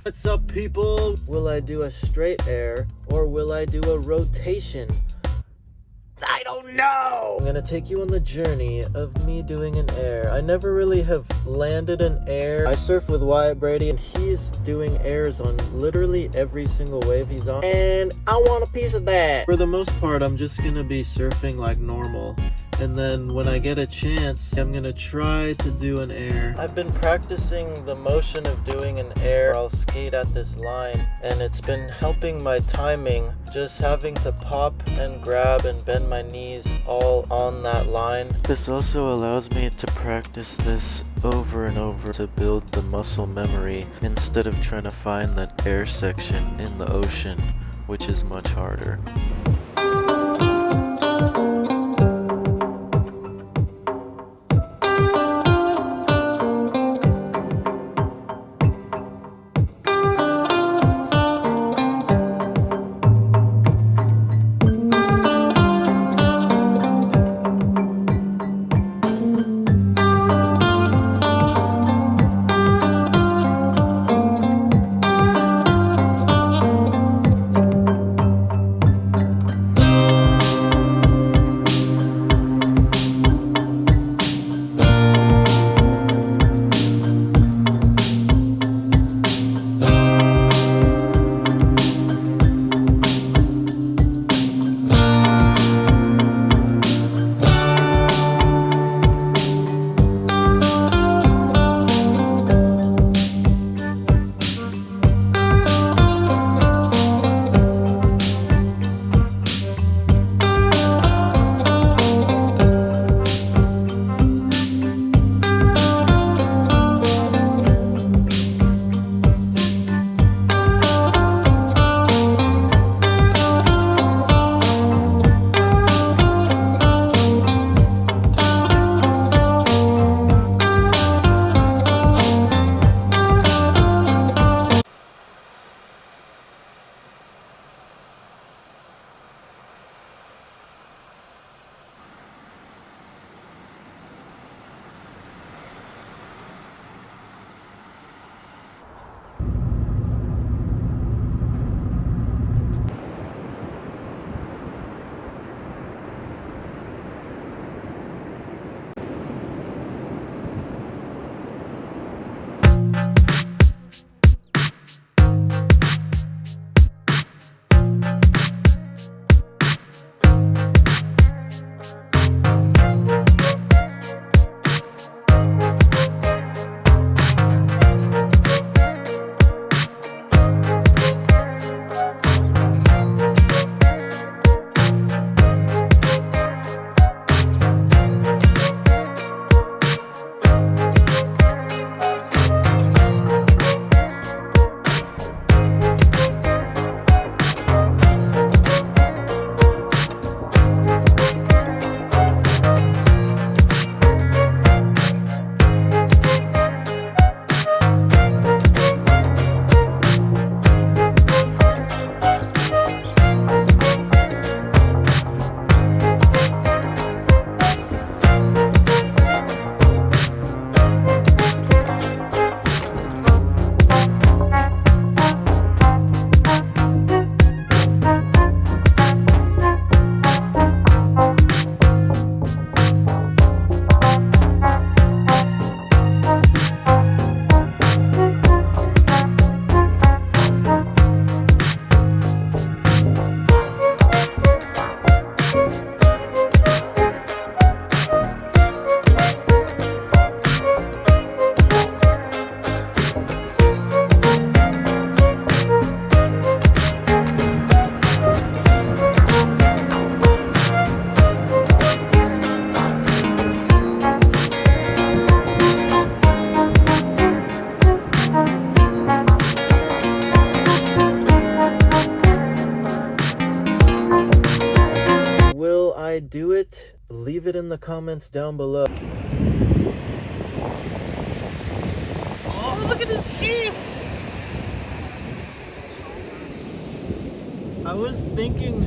What's up, people? Will I do a straight air or will I do a rotation? I don't know! I'm gonna take you on the journey of me doing an air. I never really have landed an air. I surf with Wyatt Brady and he's doing airs on literally every single wave he's on. And I want a piece of that. For the most part, I'm just gonna be surfing like normal. And then when I get a chance, I'm gonna try to do an air. I've been practicing the motion of doing an air. I'll skate at this line and it's been helping my timing. Just having to pop and grab and bend my knees all on that line. This also allows me to practice this over and over to build the muscle memory instead of trying to find that air section in the ocean, which is much harder. Will I do it? Leave it in the comments down below. Oh, look at his teeth! I was thinking...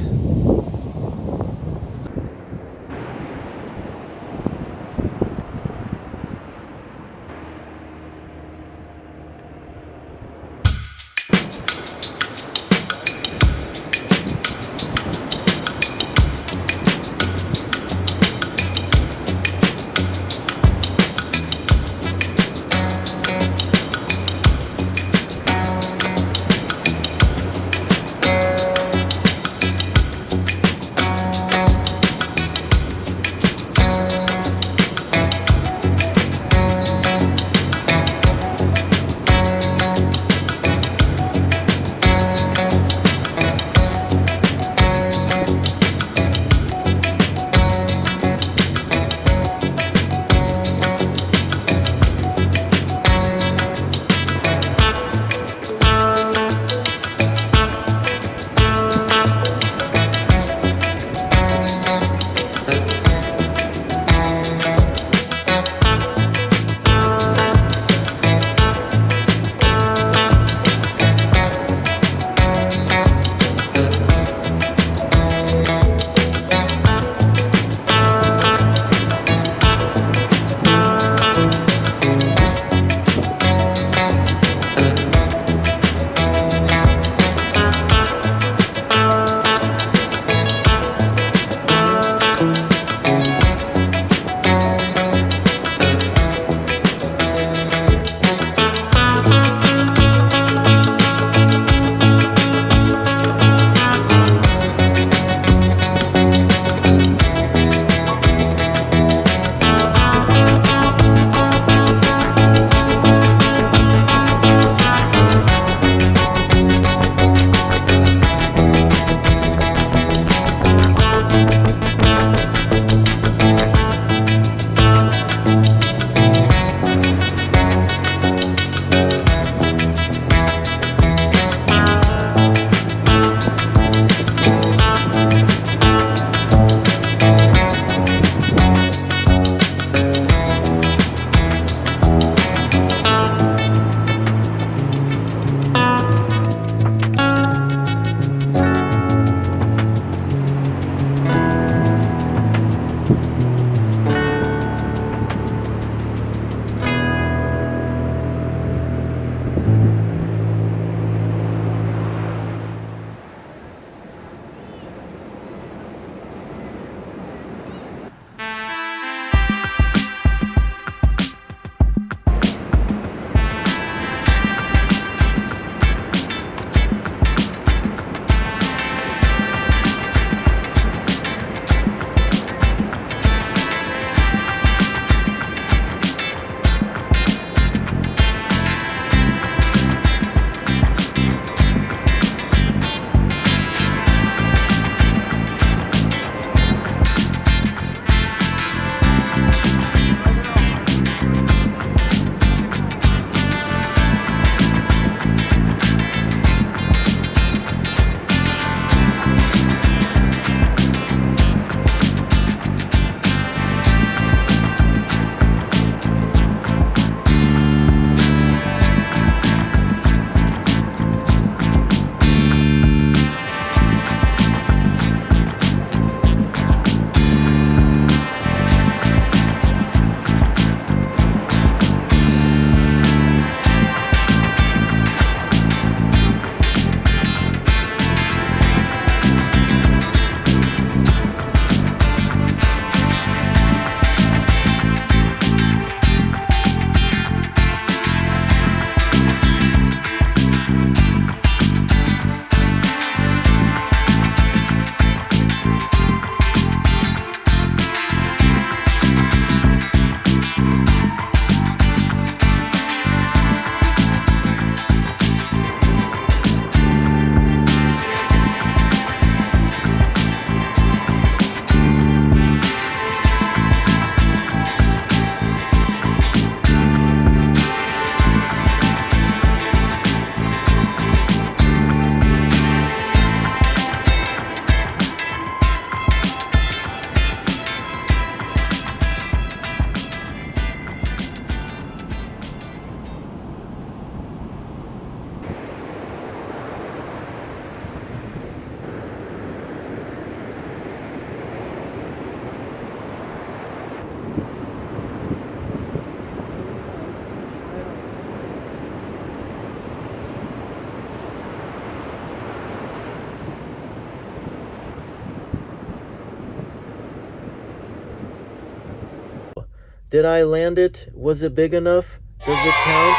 Did I land it? Was it big enough? Does it count?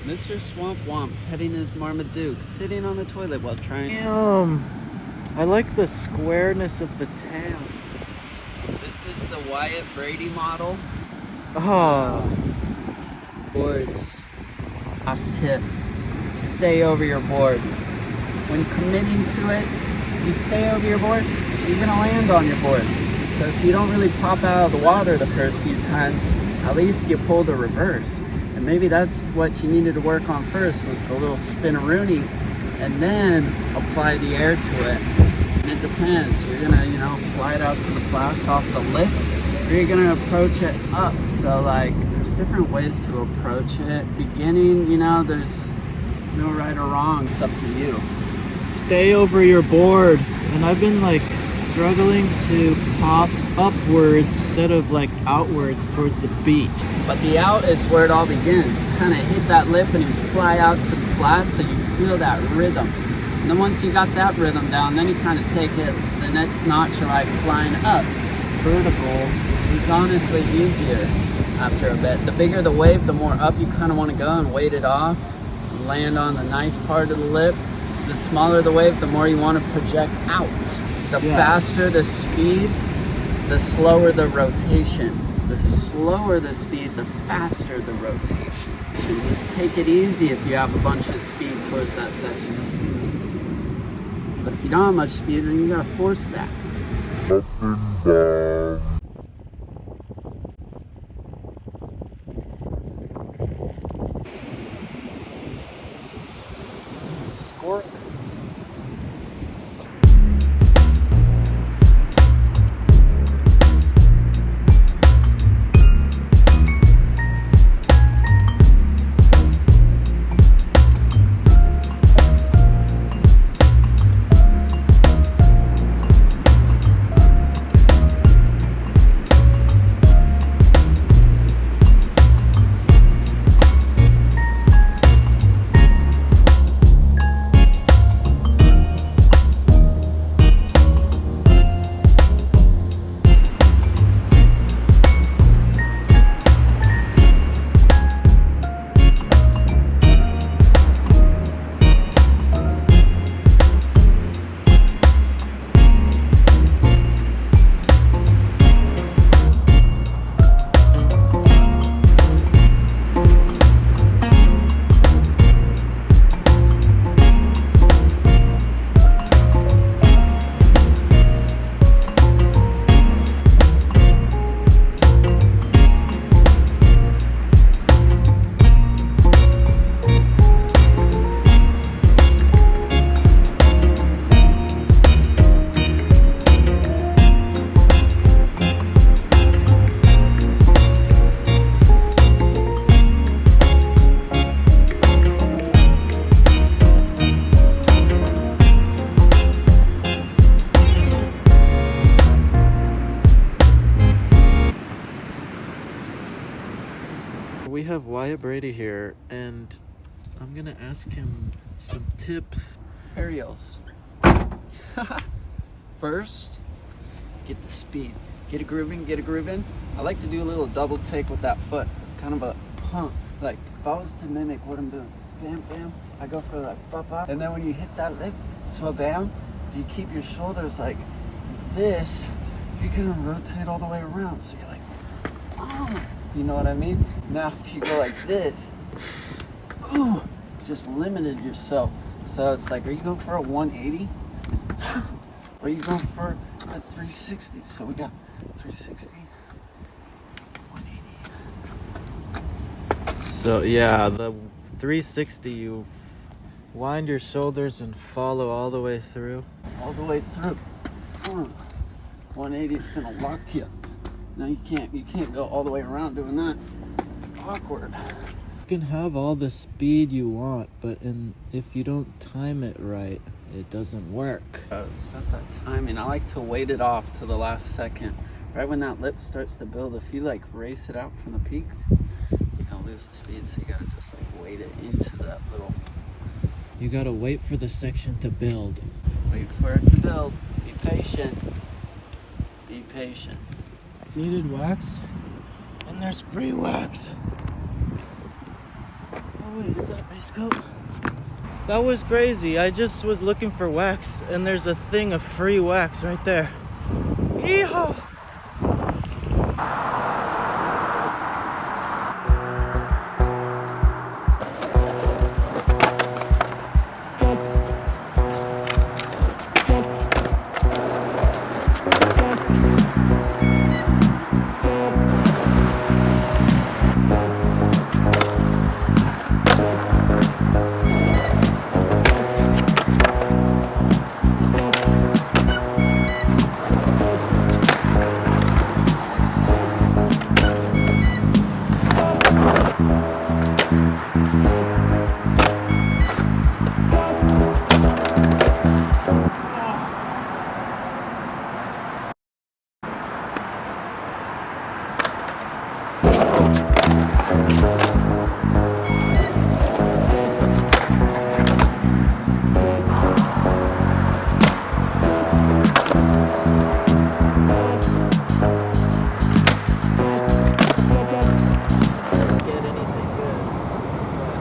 Mr. Swamp Womp petting his Marmaduke, sitting on the toilet while trying. I like the squareness of the tail. This is the Wyatt Brady model. Oh. Boards. Last tip, stay over your board. When committing to it, you stay over your board, you're gonna land on your board. So if you don't really pop out of the water the first few times, at least you pull the reverse. And maybe that's what you needed to work on first, was the little spin-a-rooney, and then apply the air to it. And it depends. You're gonna, fly it out to the flats off the lip, or you're gonna approach it up. So like, there's different ways to approach it. Beginning, there's no right or wrong. It's up to you. Stay over your board. And I've been like struggling to pop upwards instead of like outwards towards the beach. But the out is where it all begins. You kind of hit that lip and you fly out to the flats, so you feel that rhythm. And then once you got that rhythm down, then you kind of take it the next notch. You're like flying up. Vertical is honestly easier after a bit. The bigger the wave, the more up you kind of want to go and weight it off. Land on the nice part of the lip. The smaller the wave, the more you want to project out. The faster the speed, the slower the rotation. The slower the speed, the faster the rotation. Just take it easy if you have a bunch of speed towards that section. But if you don't have much speed, then you gotta force that. Up and down. Squirt. We have Wyatt Brady here, and I'm gonna ask him some tips. Aerials. First, get the speed. Get it grooving. I like to do a little double take with that foot. Kind of a pump. Like, if I was to mimic what I'm doing, bam, bam, I go for like, bop, bop. And then when you hit that lip, swabam, if you keep your shoulders like this, you're gonna rotate all the way around. So you're like, oh. You know what I mean? Now if you go like this, ooh, just limited yourself. So it's like, are you going for a 180? Or are you going for a 360? So we got 360, 180. So yeah, the 360, you wind your shoulders and follow all the way through. All the way through. 180 is gonna lock you. No, you can't go all the way around doing that. Awkward. You can have all the speed you want, but if you don't time it right, it doesn't work. It's about that timing. I like to wait it off to the last second. Right when that lip starts to build, if you like race it out from the peak, you're gonna lose the speed, so you gotta just like wait it into that little... You gotta wait for the section to build. Wait for it to build. Be patient. Be patient. Needed wax, and there's free wax. Oh wait, is that base coat? That was crazy. I just was looking for wax, and there's a thing of free wax right there. Yeehaw!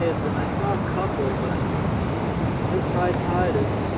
And I saw a couple, but this high tide is